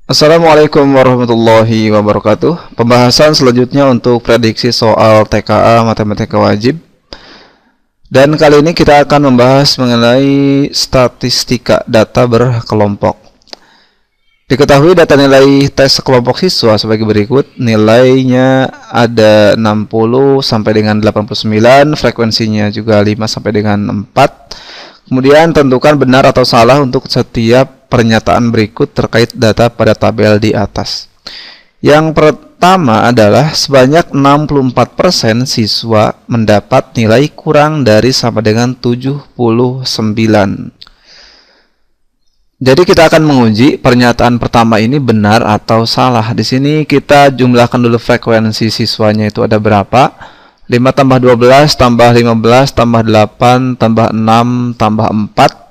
Assalamualaikum warahmatullahi wabarakatuh. Pembahasan selanjutnya untuk prediksi soal TKA Matematika Wajib. Dan kali ini kita akan membahas mengenai statistika data berkelompok. Diketahui data nilai tes kelompok siswa sebagai berikut. Nilainya ada 60 sampai dengan 89, frekuensinya juga 5 sampai dengan 4. Kemudian tentukan benar atau salah untuk setiap pernyataan berikut terkait data pada tabel di atas. Yang pertama adalah sebanyak 64% siswa mendapat nilai kurang dari sama dengan 79. Jadi kita akan menguji pernyataan pertama ini benar atau salah. Di sini kita jumlahkan dulu frekuensi siswanya itu ada berapa. 5 tambah 12 tambah 15 tambah 8 tambah 6 tambah 4.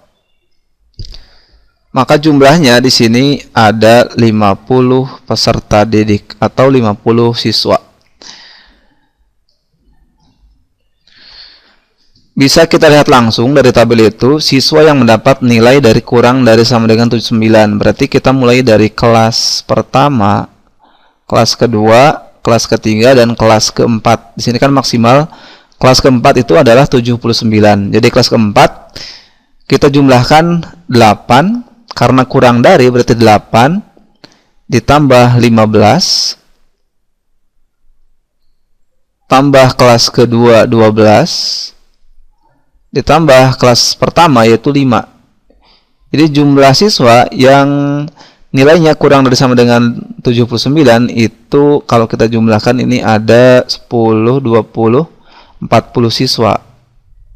Maka jumlahnya di sini ada 50 peserta didik atau 50 siswa. Bisa kita lihat langsung dari tabel itu, siswa yang mendapat nilai dari kurang dari sama dengan 79. Berarti kita mulai dari kelas pertama, kelas kedua, kelas ketiga, dan kelas keempat. Di sini kan maksimal kelas keempat itu adalah 79. Jadi kelas keempat kita jumlahkan 8. Karena kurang dari berarti 8 ditambah 15 tambah kelas kedua 12 ditambah kelas pertama yaitu 5. Jadi jumlah siswa yang nilainya kurang dari sama dengan 79 itu kalau kita jumlahkan ini ada 10, 20, 40 siswa.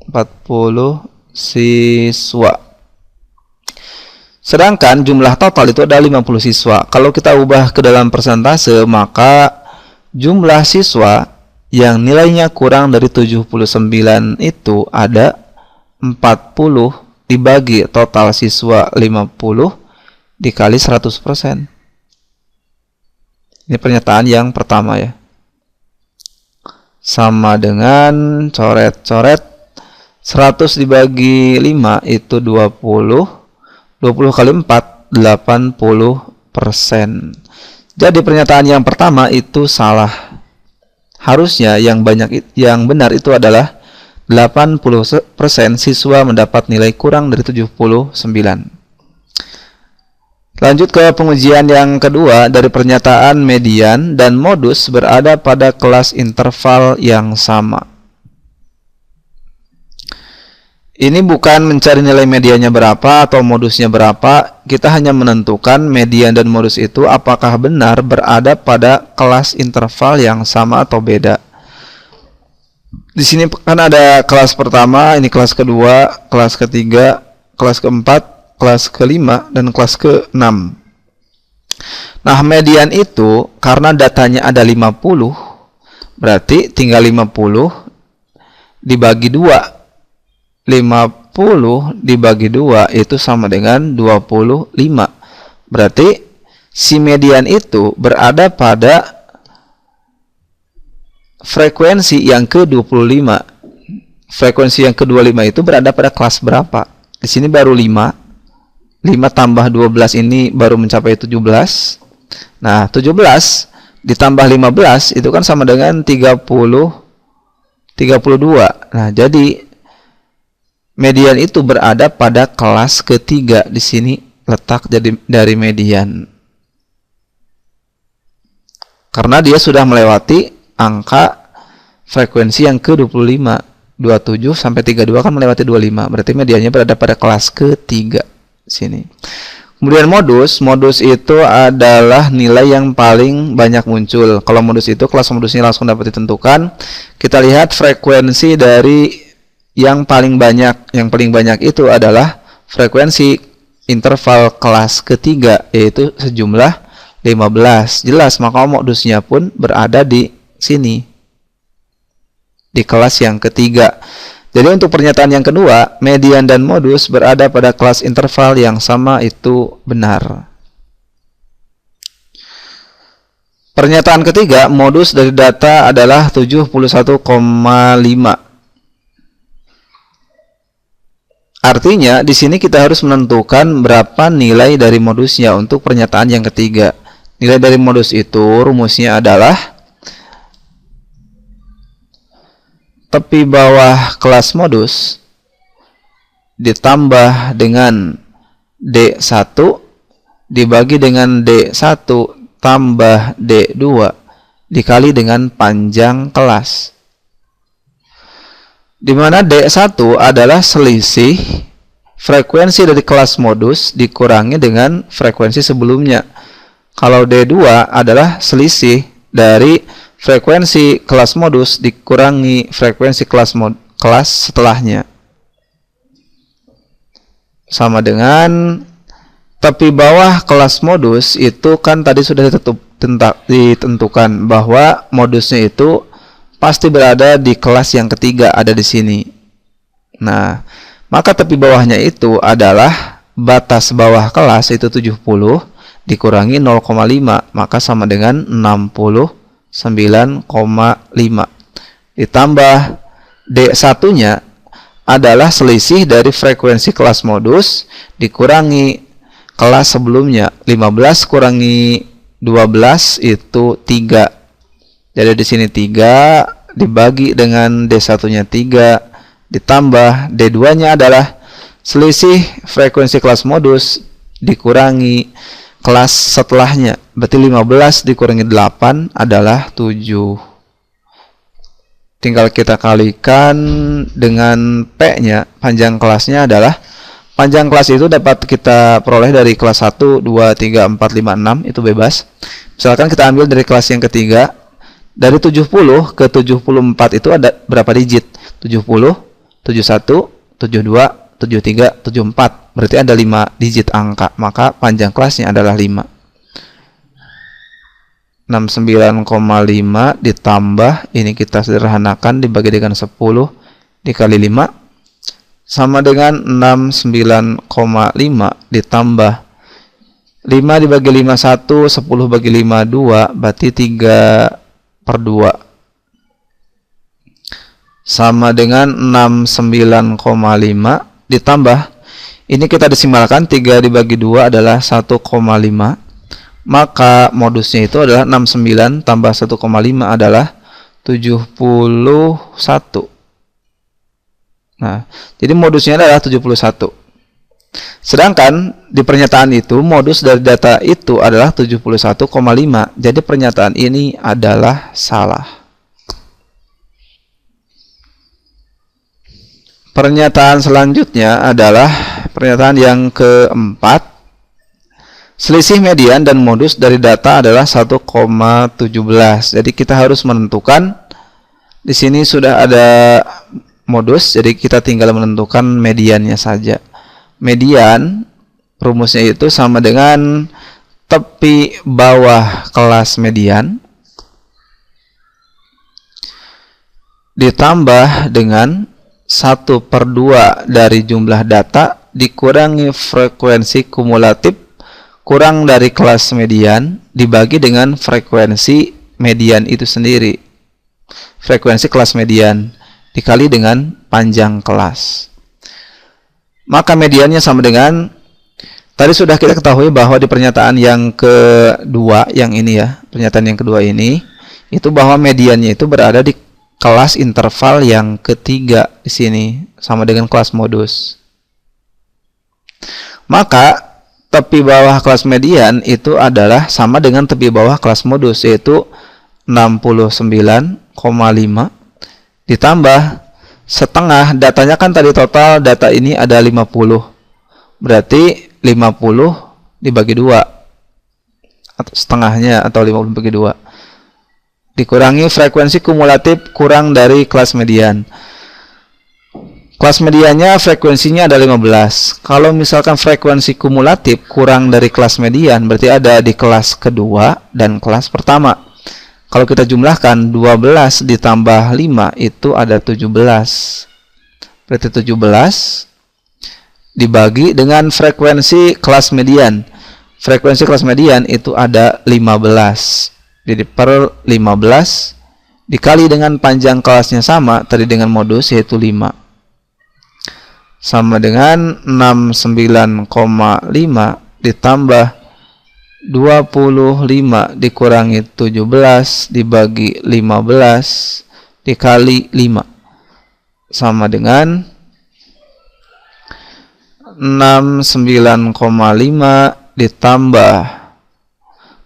40 siswa. Sedangkan jumlah total itu ada 50 siswa. Kalau kita ubah ke dalam persentase, maka jumlah siswa yang nilainya kurang dari 79 itu ada 40 dibagi total siswa 50 dikali 100%. Ini pernyataan yang pertama ya. Sama dengan coret-coret 100 dibagi 5 itu 20. 20 kali 4, 80%. Jadi pernyataan yang pertama itu salah. Harusnya yang benar itu adalah 80% siswa mendapat nilai kurang dari 79. Lanjut ke pengujian yang kedua. Dari pernyataan median dan modus berada pada kelas interval yang sama. Ini bukan mencari nilai mediannya berapa atau modusnya berapa. Kita hanya menentukan median dan modus itu apakah benar berada pada kelas interval yang sama atau beda. Di sini kan ada kelas pertama, ini kelas kedua, kelas ketiga, kelas keempat, kelas kelima, dan kelas keenam. Nah, median itu karena datanya ada 50, berarti tinggal 50 dibagi 2. 50 dibagi 2 itu sama dengan 25. Berarti si median itu berada pada frekuensi yang ke-25. Frekuensi yang ke-25 itu berada pada kelas berapa? Di sini baru 5. 5 tambah 12 ini baru mencapai 17. Nah, 17 ditambah 15 itu kan sama dengan 32. Nah, jadi median itu berada pada kelas ketiga. Di sini letak dari median. Karena dia sudah melewati angka frekuensi yang ke-25. 27 sampai 32 kan melewati 25. Berarti mediannya berada pada kelas ketiga. Sini. Kemudian modus itu adalah nilai yang paling banyak muncul. Kalau modus itu kelas modusnya langsung dapat ditentukan. Kita lihat frekuensi dari yang paling banyak itu adalah frekuensi interval kelas ketiga, yaitu sejumlah 15. Jelas, maka modusnya pun berada di sini, di kelas yang ketiga. Jadi untuk pernyataan yang kedua, median dan modus berada pada kelas interval yang sama itu benar. Pernyataan ketiga, modus dari data adalah 71,5. Artinya di sini kita harus menentukan berapa nilai dari modusnya untuk pernyataan yang ketiga. Nilai dari modus itu rumusnya adalah tepi bawah kelas modus ditambah dengan D1 dibagi dengan D1 tambah D2 dikali dengan panjang kelas. Di mana D1 adalah selisih frekuensi dari kelas modus dikurangi dengan frekuensi sebelumnya. Kalau D2 adalah selisih dari frekuensi kelas modus dikurangi frekuensi kelas setelahnya. Sama dengan tepi bawah kelas modus itu kan tadi sudah ditentukan bahwa modusnya itu pasti berada di kelas yang ketiga, ada di sini. Nah, maka tepi bawahnya itu adalah batas bawah kelas itu 70 dikurangi 0,5, maka sama dengan 69,5. Ditambah D1-nya adalah selisih dari frekuensi kelas modus dikurangi kelas sebelumnya. 15 kurangi 12 itu 3. Jadi di sini 3 dibagi dengan D1-nya 3 ditambah D2-nya adalah selisih frekuensi kelas modus dikurangi kelas setelahnya. Berarti 15 dikurangi 8 adalah 7. Tinggal kita kalikan dengan P-nya, panjang kelasnya adalah panjang kelas itu dapat kita peroleh dari kelas 1, 2, 3, 4, 5, 6 itu bebas. Misalkan kita ambil dari kelas yang ketiga. Dari 70 ke 74 itu ada berapa digit? 70, 71, 72, 73, 74. Berarti ada 5 digit angka. Maka panjang kelasnya adalah 5. 69,5 ditambah, ini kita sederhanakan, dibagi dengan 10 dikali 5. Sama dengan 69,5 ditambah 5 dibagi 5 1, 10 bagi 5 2, berarti 3/2 sama dengan 69,5 ditambah, ini kita desimalkan, 3 dibagi 2 adalah 1,5, maka modusnya itu adalah 69 tambah 1,5 adalah 71. Nah, jadi modusnya adalah 71. Sedangkan di pernyataan itu modus dari data itu adalah 71,5. Jadi pernyataan ini adalah salah. Pernyataan selanjutnya adalah pernyataan yang keempat. Selisih median dan modus dari data adalah 1,17. Jadi kita harus menentukan, di sini sudah ada modus, jadi kita tinggal menentukan mediannya saja. Median rumusnya itu sama dengan tepi bawah kelas median ditambah dengan 1/2 dari jumlah data dikurangi frekuensi kumulatif kurang dari kelas median dibagi dengan frekuensi median itu sendiri. Frekuensi kelas median dikali dengan panjang kelas. Maka mediannya sama dengan, tadi sudah kita ketahui bahwa di pernyataan yang kedua, yang ini ya, pernyataan yang kedua ini, itu bahwa mediannya itu berada di kelas interval yang ketiga di sini, sama dengan kelas modus. Maka tepi bawah kelas median itu adalah sama dengan tepi bawah kelas modus, yaitu 69,5 ditambah setengah, datanya kan tadi total data ini ada 50. Berarti 50 dibagi 2. Atau setengahnya atau 50 dibagi 2. Dikurangi frekuensi kumulatif kurang dari kelas median. Kelas mediannya frekuensinya ada 15. Kalau misalkan frekuensi kumulatif kurang dari kelas median, berarti ada di kelas kedua dan kelas pertama. Kalau kita jumlahkan 12 ditambah 5 itu ada 17. Berarti 17 dibagi dengan frekuensi kelas median. Frekuensi kelas median itu ada 15. Jadi per 15 dikali dengan panjang kelasnya sama tadi dengan modus, yaitu 5. sama dengan 69,5 ditambah 25 dikurangi 17 dibagi 15 dikali 5 sama dengan 69,5 ditambah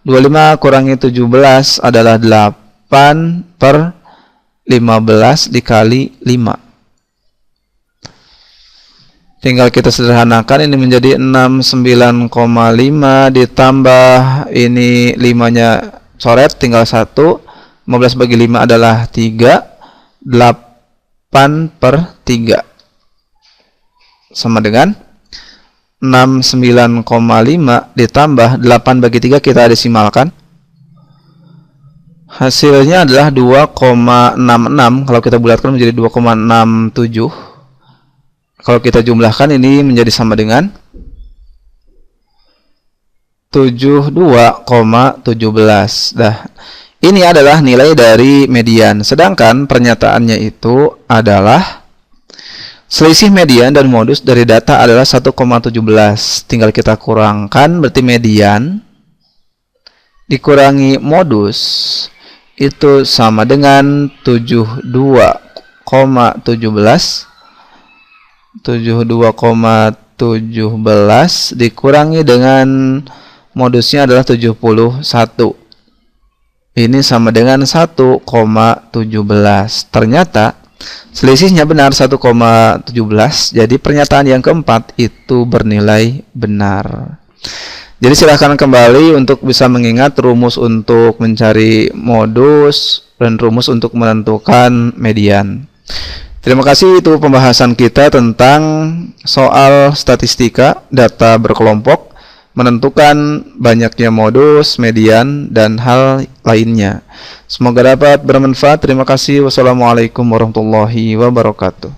25 kurangi 17 adalah 8 per 15 dikali 5. Tinggal kita sederhanakan, ini menjadi 69,5 ditambah ini 5-nya coret tinggal 1. 15 bagi 5 adalah 3. 8 per 3 sama dengan 69,5 ditambah 8 bagi 3, kita desimalkan. Hasilnya adalah 2,66. Kalau kita bulatkan menjadi 2,67. Kalau kita jumlahkan ini menjadi sama dengan 72,17. Dah, ini adalah nilai dari median. Sedangkan pernyataannya itu adalah selisih median dan modus dari data adalah 1,17. Tinggal kita kurangkan, berarti median dikurangi modus itu sama dengan 72,17. 72,17 dikurangi dengan modusnya adalah 71. Ini sama dengan 1,17. Ternyata selisihnya benar 1,17. Jadi pernyataan yang keempat itu bernilai benar. Jadi silahkan kembali untuk bisa mengingat rumus untuk mencari modus dan rumus untuk menentukan median. Terima kasih, itu pembahasan kita tentang soal statistika data berkelompok, menentukan banyaknya modus, median, dan hal lainnya. Semoga dapat bermanfaat. Terima kasih. Wassalamualaikum warahmatullahi wabarakatuh.